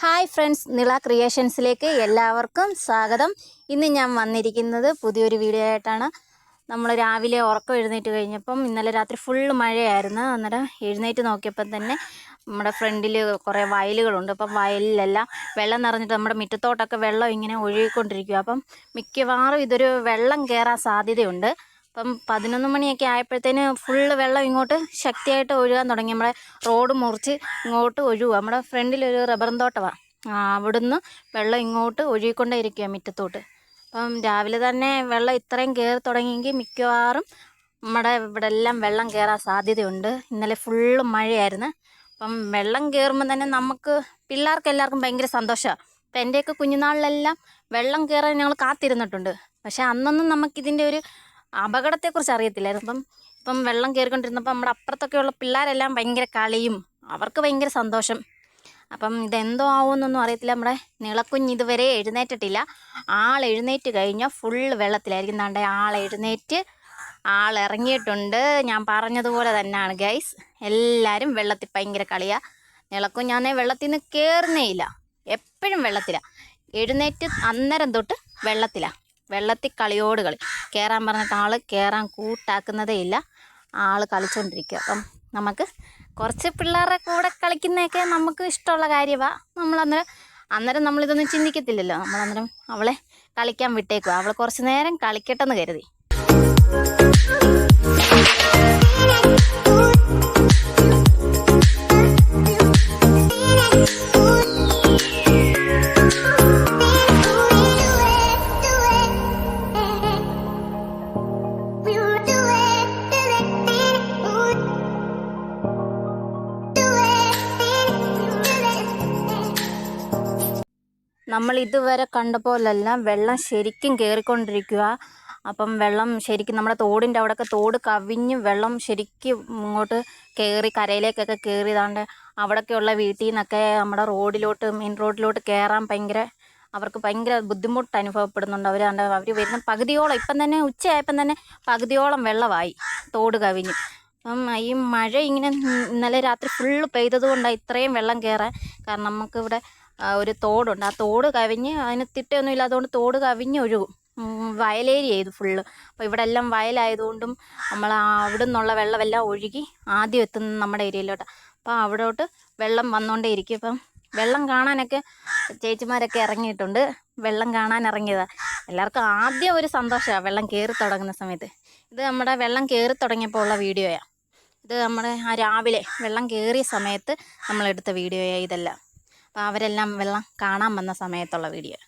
Hi friends, Nila ക്രിയേഷൻസിലേക്ക് എല്ലാവർക്കും സ്വാഗതം. ഇന്ന് ഞാൻ വന്നിരിക്കുന്നത് പുതിയൊരു വീഡിയോ ആയിട്ടാണ്. നമ്മൾ രാവിലെ ഉറക്കം എഴുന്നേറ്റ് കഴിഞ്ഞപ്പം ഇന്നലെ രാത്രി ഫുള്ള് മഴയായിരുന്നു. അന്നേരം എഴുന്നേറ്റ് നോക്കിയപ്പം തന്നെ നമ്മുടെ ഫ്രണ്ടിൽ കുറേ വയലുകളുണ്ട്. അപ്പം വയലിലെല്ലാം വെള്ളം നിറഞ്ഞിട്ട് നമ്മുടെ മുറ്റത്തോട്ടൊക്കെ വെള്ളം ഇങ്ങനെ ഒഴുകിക്കൊണ്ടിരിക്കുക. അപ്പം മിക്കവാറും ഇതൊരു വെള്ളം കയറാൻ സാധ്യതയുണ്ട്. അപ്പം 11 മണിയൊക്കെ ആയപ്പോഴത്തേന് ഫുള്ള് വെള്ളം ഇങ്ങോട്ട് ശക്തിയായിട്ട് ഒഴുകാൻ തുടങ്ങി. നമ്മുടെ റോഡ് മുറിച്ച് ഇങ്ങോട്ട് ഒഴുകുക. നമ്മുടെ ഫ്രണ്ടിലൊരു റബ്ബറും തോട്ടമാണ്. അവിടുന്ന് വെള്ളം ഇങ്ങോട്ട് ഒഴുകിക്കൊണ്ടേ ഇരിക്കുക മുറ്റത്തോട്ട്. അപ്പം രാവിലെ തന്നെ വെള്ളം ഇത്രയും കയറി തുടങ്ങിയെങ്കിൽ മിക്കവാറും നമ്മുടെ ഇവിടെ എല്ലാം വെള്ളം കയറാൻ സാധ്യതയുണ്ട്. ഇന്നലെ ഫുള്ള് മഴയായിരുന്നു. അപ്പം വെള്ളം കയറുമ്പോൾ തന്നെ നമുക്ക് പിള്ളേർക്ക് എല്ലാവർക്കും ഭയങ്കര സന്തോഷമാണ്. അപ്പം എൻ്റെയൊക്കെ കുഞ്ഞുനാളിലെല്ലാം വെള്ളം കയറാൻ ഞങ്ങൾ കാത്തിരുന്നിട്ടുണ്ട്. പക്ഷേ അന്നൊന്നും നമുക്കിതിൻ്റെ ഒരു അപകടത്തെക്കുറിച്ച് അറിയത്തില്ലായിരുന്നു. ഇപ്പം വെള്ളം കയറിക്കൊണ്ടിരുന്നപ്പോൾ നമ്മുടെ അപ്പുറത്തൊക്കെയുള്ള പിള്ളേരെല്ലാം ഭയങ്കര കളിയും, അവർക്ക് ഭയങ്കര സന്തോഷം. അപ്പം ഇതെന്തോ ആവുമെന്നൊന്നും അറിയത്തില്ല. നമ്മുടെ നിളക്കുഞ്ഞ് ഇതുവരെ എഴുന്നേറ്റിട്ടില്ല. എഴുന്നേറ്റ് കഴിഞ്ഞാൽ ഫുള്ള് വെള്ളത്തിലായിരിക്കും. ദാണ്ടെ എഴുന്നേറ്റ് ഇറങ്ങിയിട്ടുണ്ട്. ഞാൻ പറഞ്ഞതുപോലെ തന്നെയാണ് ഗൈസ്, എല്ലാവരും വെള്ളത്തിൽ ഭയങ്കര കളിയാണ്. നിളക്കുഞ്ഞാന്നേ വെള്ളത്തിൽ നിന്ന് കയറുന്നേ ഇല്ല, എപ്പോഴും വെള്ളത്തിലാണ്. എഴുന്നേറ്റ് അന്നേരം തൊട്ട് വെള്ളത്തിലാണ്. വെള്ളത്തിൽ കളിയോട് കളി. കയറാൻ പറഞ്ഞിട്ട് കയറാൻ കൂട്ടാക്കുന്നതേ ഇല്ല. കളിച്ചുകൊണ്ടിരിക്കുക. അപ്പം നമുക്ക് കുറച്ച് പിള്ളേരുടെ കൂടെ കളിക്കുന്നതൊക്കെ നമുക്ക് ഇഷ്ടമുള്ള കാര്യമാണ്. അന്നേരം നമ്മളിതൊന്നും ചിന്തിക്കത്തില്ലല്ലോ. നമ്മളന്നേരം അവളെ കളിക്കാൻ വിട്ടേക്കുക. അവൾ കുറച്ച് നേരം കളിക്കട്ടെന്ന് കരുതി. നമ്മൾ ഇതുവരെ കണ്ട പോലല്ല, വെള്ളം ശരിക്കും കയറിക്കൊണ്ടിരിക്കുക. അപ്പം വെള്ളം ശരിക്കും നമ്മുടെ തോടിൻ്റെ അവിടെയൊക്കെ തോട് കവിഞ്ഞ് വെള്ളം ശരിക്കും ഇങ്ങോട്ട് കയറി കരയിലേക്കൊക്കെ കയറിയതാണ്ട്. അവിടെയൊക്കെയുള്ള വീട്ടിൽ നിന്നൊക്കെ നമ്മുടെ മെയിൻ റോഡിലോട്ട് കയറാൻ അവർക്ക് ഭയങ്കര ബുദ്ധിമുട്ട് അനുഭവപ്പെടുന്നുണ്ട്. അവർ വരുന്ന പകുതിയോളം, ഇപ്പം തന്നെ ഉച്ചയായപ്പം തന്നെ പകുതിയോളം വെള്ളമായി തോട് കവിഞ്ഞ്. അപ്പം ഈ മഴ ഇങ്ങനെ ഇന്നലെ രാത്രി ഫുള്ള് പെയ്തത് കൊണ്ടാണ് ഇത്രയും വെള്ളം കയറാൻ. കാരണം നമുക്കിവിടെ ഒരു തോടുണ്ട്. ആ തോട് കവിഞ്ഞ്, അതിന് തിട്ടയൊന്നും ഇല്ലാത്തതുകൊണ്ട് തോട് കവിഞ്ഞ് ഒഴുകും. വയലേരിയ ഇത് ഫുള്ള്. അപ്പോൾ ഇവിടെ എല്ലാം വയലായതുകൊണ്ടും നമ്മൾ അവിടെ നിന്നുള്ള വെള്ളമെല്ലാം ഒഴുകി ആദ്യം എത്തുന്നത് നമ്മുടെ ഏരിയയിലോട്ട്. അപ്പോൾ അവിടോട്ട് വെള്ളം വന്നുകൊണ്ടേ ഇരിക്കും. ഇപ്പം വെള്ളം കാണാനൊക്കെ ചേച്ചിമാരൊക്കെ ഇറങ്ങിയിട്ടുണ്ട്. വെള്ളം കാണാൻ ഇറങ്ങിയതാണ്. എല്ലാവർക്കും ആദ്യം ഒരു സന്തോഷമാണ് വെള്ളം കയറി തുടങ്ങുന്ന സമയത്ത്. ഇത് നമ്മുടെ വെള്ളം കയറി തുടങ്ങിയപ്പോൾ ഉള്ള വീഡിയോയാണ്. ഇത് നമ്മുടെ രാവിലെ വെള്ളം കയറിയ സമയത്ത് നമ്മളെടുത്ത വീഡിയോയാണ് ഇതെല്ലാം. അപ്പോൾ അവരെല്ലാം വെള്ളം കാണാൻ വന്ന സമയത്തുള്ള വീഡിയോ.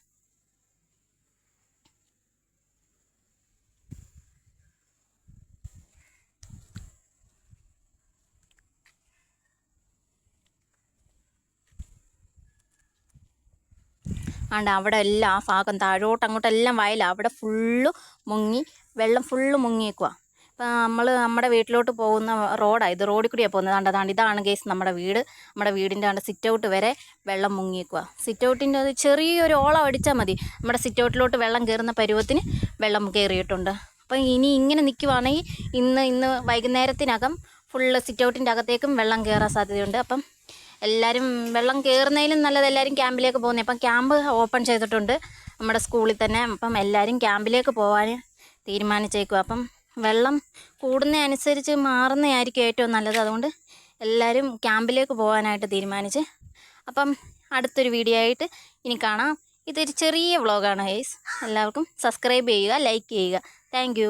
അവിടെ എല്ലാം ആ ഭാഗം അങ്ങോട്ടെല്ലാം വയലാണ്. അവിടെ ഫുള്ള് മുങ്ങി, വെള്ളം ഫുള്ള് മുങ്ങിയേക്കുക. ഇപ്പം നമ്മുടെ വീട്ടിലോട്ട് പോകുന്ന റോഡാണ് ഇത്. റോഡിൽ കൂടിയാണ് പോകുന്നത്. ഇതാണ് ഗേസ് നമ്മുടെ വീട്. നമ്മുടെ വീടിൻ്റെ സിറ്റ് ഔട്ട് വരെ വെള്ളം മുങ്ങിയേക്കുക. സിറ്റ് ഔട്ടിൻ്റെ അത് ചെറിയൊരു ഓളം അടിച്ചാൽ മതി, നമ്മുടെ സിറ്റ് ഔട്ടിലോട്ട് വെള്ളം കയറുന്ന പരുവത്തിന് വെള്ളം കയറിയിട്ടുണ്ട്. അപ്പം ഇനി ഇങ്ങനെ നിൽക്കുവാണെങ്കിൽ ഇന്ന് വൈകുന്നേരത്തിനകം ഫുള്ള് സിറ്റ് ഔട്ടിൻ്റെ അകത്തേക്കും വെള്ളം കയറാൻ സാധ്യതയുണ്ട്. അപ്പം എല്ലാവരും വെള്ളം കയറുന്നതിലും നല്ലത് എല്ലാവരും ക്യാമ്പിലേക്ക് പോകുന്നത്. അപ്പം ക്യാമ്പ് ഓപ്പൺ ചെയ്തിട്ടുണ്ട് നമ്മുടെ സ്കൂളിൽ തന്നെ. അപ്പം എല്ലാവരും ക്യാമ്പിലേക്ക് പോകാൻ തീരുമാനിച്ചേക്കുക. അപ്പം വെള്ളം കൂടുന്നതനുസരിച്ച് മാറുന്നതായിരിക്കും ഏറ്റവും നല്ലത്. അതുകൊണ്ട് എല്ലാവരും ക്യാമ്പിലേക്ക് പോകാനായിട്ട് തീരുമാനിച്ച്. അപ്പം അടുത്തൊരു വീഡിയോ ആയിട്ട് ഇനി കാണാം. ഇതൊരു ചെറിയ വ്ളോഗാണ് ഗൈസ്. എല്ലാവർക്കും സബ്സ്ക്രൈബ് ചെയ്യുക, ലൈക്ക് ചെയ്യുക. താങ്ക്